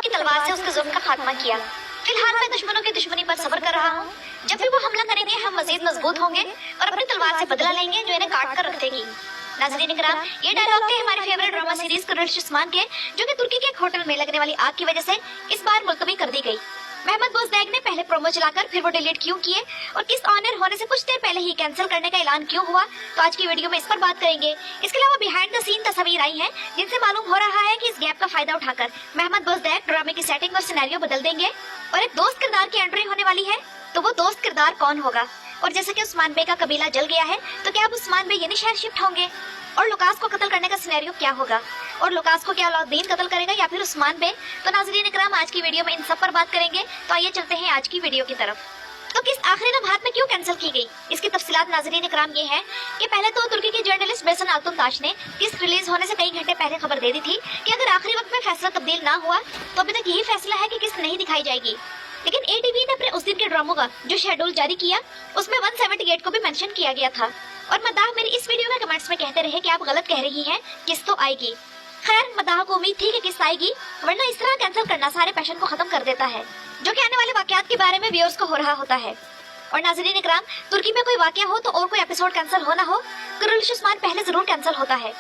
की तलवार से उसके जुल्म का खात्मा किया। फिलहाल मैं दुश्मनों की दुश्मनी पर सब्र कर रहा हूँ। जब भी वो हमला करेंगे हम मजीद मजबूत होंगे और अपनी तलवार से बदला लेंगे जो इन्हें काट कर रख देगी। नाज़रीन इकराम, ये डायलॉग थे हमारे favourite drama series Kurulus Osman के, जो कि तुर्की के एक होटल में लगने वाली आग की वजह से इस बार मुलतवी कर दी गई। महमद बोजदैक ने पहले प्रोमो चलाकर फिर वो डिलीट क्यों किए और किस ऑन एयर होने से कुछ देर पहले ही कैंसिल करने का ऐलान क्यों हुआ, तो आज की वीडियो में इस पर बात करेंगे। इसके अलावा बिहाइंड द सीन तस्वीर आई हैं जिनसे मालूम हो रहा है कि इस गैप का फायदा उठाकर महमद बोजदैक ड्रामे की सेटिंग और सिनेरियो बदल देंगे और एक दोस्त किरदार की एंट्री होने वाली है। तो वो दोस्त किरदार कौन होगा? और जैसे कि उस्मान बे का कबीला जल गया है तो क्या अब उस्मान बे यही शहर शिफ्ट होंगे? और लुकास को कत्ल करने का सिनेरियो क्या होगा? और लुकास को क्या अलाउद्दीन कत्ल करेगा या फिर उस्मान बे? तो नाज़रीन इकराम, आज की वीडियो में इन सब पर बात करेंगे। तो आइए चलते हैं आज की वीडियो की तरफ। तो किस आखिरी लम्हात में क्यों कैंसिल की गई, इसकी तफसीलात नाज़रीन इकराम ये है कि पहले तो तुर्की की जर्नलिस्ट बेसन अल्तुनताश ने किस रिलीज होने से कई घंटे पहले खबर दे दी थी कि अगर आखिरी वक्त में फैसला तब्दील ना हुआ तो अभी तक यही फैसला है कि किस नहीं दिखाई जाएगी। लेकिन एटीवी ने अपने उस दिन के ड्रामों का जो शेड्यूल जारी किया उसमें 178 को भी मेंशन किया गया था। और मद्दाह मेरी इस वीडियो में कमेंट्स में कहते रहे कि आप गलत कह रही हैं, किस तो आएगी। खैर, मद्दाह को उम्मीद थी कि किस आएगी, वरना इस तरह कैंसिल करना सारे पैशन को खत्म कर देता है जो कि आने वाले वाकयात के बारे में व्यूअर्स को हो रहा होता है। और नाज़रीन इकराम, तुर्की में कोई वाकया हो तो और कोई एपिसोड कैंसिल हो ना हो, कुरैश उस्मान पहले जरूर कैंसिल होता है।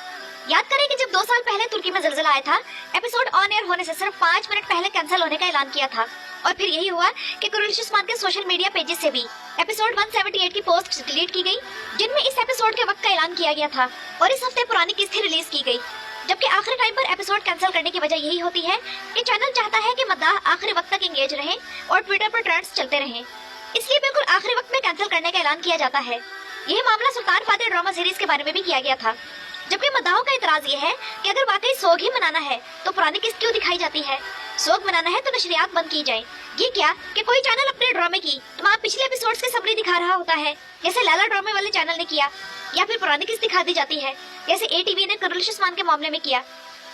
याद करें कि जब 2 साल पहले तुर्की में ज़लज़ला आया था, एपिसोड ऑन एयर होने से सिर्फ 5 मिनट पहले कैंसिल होने का ऐलान किया था। और फिर यही हुआ कि कुरैश उस्मान के सोशल मीडिया पेजेस से भी एपिसोड 178 की पोस्ट डिलीट की गई जिनमें इस एपिसोड के वक्त का ऐलान किया गया था और इस हफ्ते पुरानी किस्त रिलीज की गई। जबकि आखिरी टाइम पर एपिसोड कैंसिल करने की वजह यही होती है कि चैनल चाहता है कि मद्दाह आखिरी वक्त तक एंगेज रहे और ट्विटर पर ट्रेंड्स चलते रहें, इसलिए बिल्कुल आखिरी वक्त में कैंसिल करने का ऐलान किया जाता है। यही मामला सुल्तान फातेह ड्रामा सीरीज के बारे में भी किया गया था। जबकि मद्दाहों का इतराज ये है कि अगर वाकई सोग ही मनाना है तो पुरानी किस्त क्यों दिखाई जाती है? सोग मनाना है तो नशरियात बंद की जाए। ये क्या कि कोई चैनल अपने ड्रामे की तमाम पिछले एपिसोड्स की समरी दिखा रहा होता है जैसे लैला ड्रामे वाले चैनल ने किया, या फिर पुरानी किस्त दिखा दी जाती है जैसे एटीवी ने कुरैश उस्मान के मामले में किया।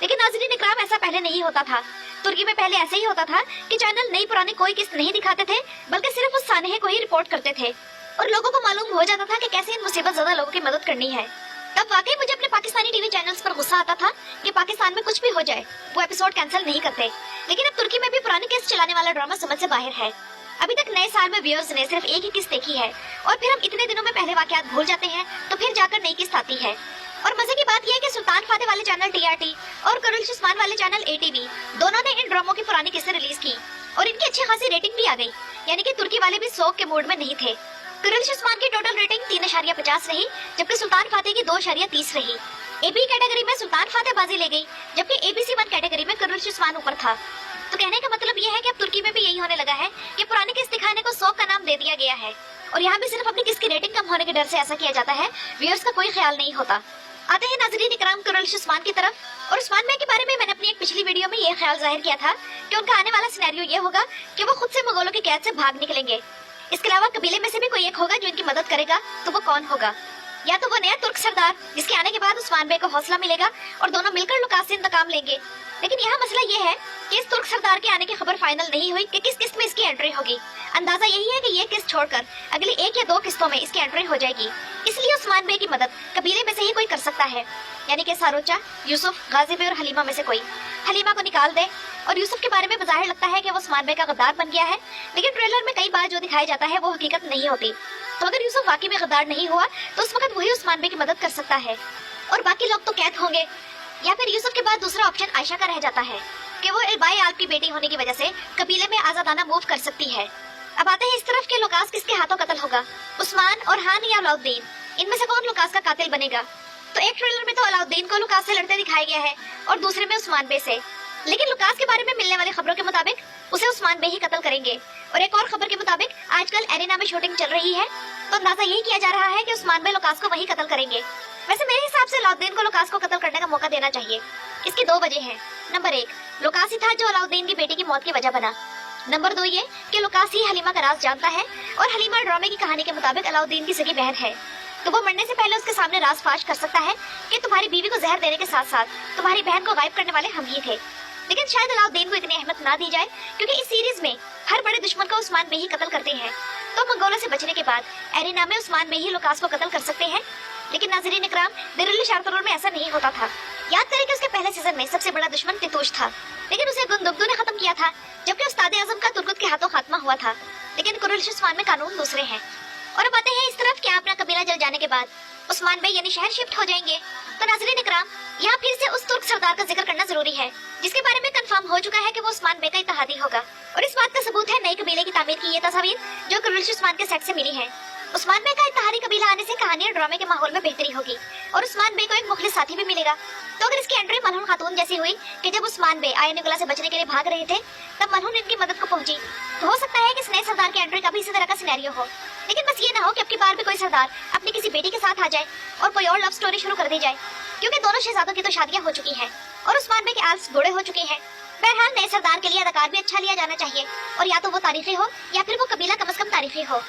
लेकिन नाज़रीन इकराम, ऐसा पहले नहीं होता था। तुर्की में पहले ऐसे ही होता था कि चैनल नई पुरानी कोई किस्त नहीं दिखाते थे बल्कि सिर्फ उस सानहे को ही रिपोर्ट करते थे और लोगों को मालूम हो जाता था कि कैसे इन मुसीबत ज़्यादा लोगों की मदद करनी है। तब वाकई मुझे अपने पाकिस्तानी टीवी चैनल्स पर गुस्सा आता था कि पाकिस्तान में कुछ भी हो जाए वो एपिसोड कैंसिल नहीं करते। लेकिन अब तुर्की में भी पुरानी किस्त चलाने वाला ड्रामा समझ से बाहर है। अभी तक नए साल में व्यूअर्स ने सिर्फ एक ही किस्त देखी है और फिर हम इतने दिनों में पहले वाकयात भूल जाते हैं तो फिर जाकर नई किस्त आती है। और मजे की बात यह है कि सुल्तान फातेह वाले चैनल टीआरटी और कुरैश उस्मान वाले चैनल एटीवी दोनों ने इन ड्रामों की पुरानी किस्तें रिलीज की और इनकी अच्छी खासी रेटिंग भी आ गई, यानी कि तुर्की वाले भी सोग के मूड में नहीं थे। कुरैश उस्मान की टोटल रेटिंग 3.50 रही जबकि सुल्तान फातेह की 2.30 रही। एबी कैटेगरी में सुल्तान फातेह बाजी ले गई जबकि एबीसी 1 कैटेगरी में कुरैश उस्मान ऊपर था। तो कहने का मतलब ये है कि अब तुर्की में भी यही होने लगा है कि पुरानी किस्त दिखाने को सोग का नाम दे दिया गया है और यहाँ भी सिर्फ अपनी किस्त की रेटिंग कम होने के डर से ऐसा किया जाता है, व्यूअर्स का कोई ख्याल नहीं होता। आते हैं नाज़रीन इकराम कुरैश उस्मान की तरफ। और उस्मान बे के बारे में मैंने अपनी एक पिछली वीडियो में ये ख्याल जाहिर किया था कि उनका आने वाला सिनेरियो ये होगा कि वो खुद से मुगलों की कैद से भाग निकलेंगे। इसके अलावा कबीले में से भी कोई एक होगा जो इनकी मदद करेगा, तो वो कौन होगा? या तो वो नया तुर्क सरदार जिसके आने के बाद उस्मान बे को हौसला मिलेगा और दोनों मिलकर लुकास से इंतकाम लेंगे। लेकिन यहाँ मसला ये है कि इस तुर्क सरदार के आने की खबर फाइनल नहीं हुई कि किस किस्त में इसकी एंट्री होगी। अंदाजा यही है कि ये किस्त छोड़कर अगली 1 या 2 किस्तों में इसकी एंट्री हो जाएगी। इसलिए उस्मान बे की मदद कबीले में से ही कोई कर सकता है, यानी कि सारोचा, यूसुफ, गाजी बे और हलीमा में से कोई। हलीमा को निकाल दे। और यूसुफ के बारे में बज़ाहिर लगता है कि वो उस्मान बे का गद्दार बन गया है, लेकिन ट्रेलर में कई बार जो दिखाया जाता है वो हकीकत नहीं होती। तो अगर यूसुफ वाकई में गद्दार नहीं हुआ तो उस वक्त वही उस्मान बे की मदद कर सकता है और बाकी लोग तो कैद होंगे। या फिर यूसुफ के बाद दूसरा ऑप्शन आयशा का रह जाता है कि वो इल्बाई आल्प की बेटी होने की वजह से कबीले में आजादाना मूव कर सकती है। अब आते हैं इस तरफ के लुकास किसके हाथों कत्ल होगा, उस्मान और हान या अलाउद्दीन? इनमें से कौन लुकास का कातिल बनेगा? तो एक ट्रेलर में तो अलाउद्दीन को लुकास से लड़ते दिखाया गया है और दूसरे में उस्मान बे से। लेकिन लुकास के बारे में मिलने वाली खबरों के मुताबिक उसे उस्मान बे ही कत्ल करेंगे। और एक और खबर के मुताबिक आजकल एरेना में शूटिंग चल रही है तो अंदाजा यही किया जा रहा है कि उस्मान बे लुकास को वही कत्ल करेंगे। वैसे मेरे हिसाब से अलाउद्दीन को लुकास को कत्ल करने का मौका देना चाहिए। इसकी 2 वजह हैं। नंबर 1, लुकास ही था जो अलाउद्दीन की बेटी की मौत की वजह बना। नंबर 2 ये कि लुकास ही हलीमा का राज जानता है और हलीमा ड्रामे की कहानी के मुताबिक अलाउद्दीन की सगी बहन है, तो वो मरने से पहले उसके सामने राज फाश कर सकता है कि तुम्हारी बीवी को जहर देने के साथ साथ तुम्हारी बहन को गायब करने वाले हम ही थे। लेकिन शायद अलाउद्दीन को इतनी अहमियत ना दी जाए क्योंकि इस सीरीज में हर बड़े दुश्मन को उस्मान बे ही कत्ल करते हैं। तो मंगोलों से बचने के बाद एरेना में उस्मान बे ही लुकास को कत्ल कर सकते हैं। लेकिन नाज़रीन इकराम, दिल शार्तरोल में ऐसा नहीं होता था। याद करें कि उसके पहले सीजन में सबसे बड़ा दुश्मन तितोश था, लेकिन उसे गुंदुब्दू ने खत्म किया था, जबकि उस्ताद आजम का तुर्गुत के हाथों खात्मा हुआ था। लेकिन कुरैश उस्मान में कानून दूसरे हैं। और अब आते हैं इस तरफ, क्या अपना कबीला जल जाने के बाद उस्मान बे यानी शहर शिफ्ट हो जाएंगे? तो नाज़रीन इकराम, यहाँ फिर से उस तुर्क सरदार का जिक्र करना जरूरी है, जिसके बारे में कंफर्म हो चुका है कि वो उस्मान बे का इत्तेहादी होगा। और इस बात का सबूत है नए कबीले की तामीर की ये तस्वीर जो कुरैश उस्मान के सेट से मिली है। उस्मान बे का इत्तेहादी कबीला आने से कहानी और ड्रामे के माहौल में बेहतरी होगी और उस्मान बे को एक मुखलिस साथी भी मिलेगा। तो अगर इसकी एंट्री मलहून खातून जैसी हुई कि जब उस्मान बे आयन निकोला से बचने के लिए भाग रहे थे, तब मलहून इनकी मदद को पहुंची, तो हो सकता है कि इस नए सरदार की एंट्री का भी इसी तरह का सिनेरियो हो। लेकिन बस ये ना हो कि अब की बार भी कोई सरदार अपनी किसी बेटी के साथ आ जाए और कोई और लव स्टोरी शुरू कर दी जाए, क्योंकि दोनों शहजादों की तो शादियां हो चुकी हैं और उस्मान बे के आल्स बूढ़े हो चुके हैं। बहरहाल नए सरदार के लिए अदाकार भी अच्छा लिया जाना चाहिए, और या तो वो तारीफी हो या फिर वो कबीला कम से कम तारीफी हो।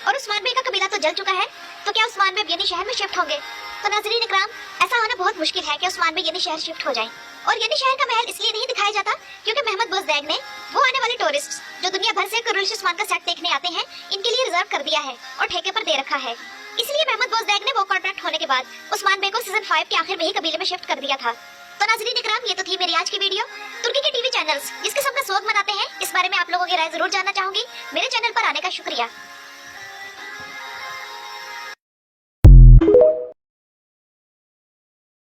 और उस्मान बे का कबीला तो जल चुका है, तो क्या उस्मान बे यानी शहर में शिफ्ट होंगे? तो नाज़रीन इकराम, ऐसा होना बहुत मुश्किल है कि उस्मान बे यानी शहर शिफ्ट हो जाए। और यानी शहर का महल इसलिए नहीं दिखाया जाता क्योंकि मोहम्मद बुज़दैग ने वो आने वाले टूरिस्ट जो दुनिया भर से कुरैश उस्मान का सेट देखने आते हैं, इनके लिए रिजर्व कर दिया है और ठेके पर दे रखा है। इसलिए मोहम्मद बुज़दैग ने वो कॉन्ट्रैक्ट होने के बाद उस्मान बे को सीजन 5 के आखिर में ही कबीले में शिफ्ट कर दिया था। तो नाज़रीन इकराम, ये तो थी मेरी आज की वीडियो। तुर्की के टीवी चैनल्स जिस किस्म का शौक मनाते हैं, इस बारे में आप लोगों की राय जरूर जानना चाहूंगी। मेरे चैनल पर आने का शुक्रिया।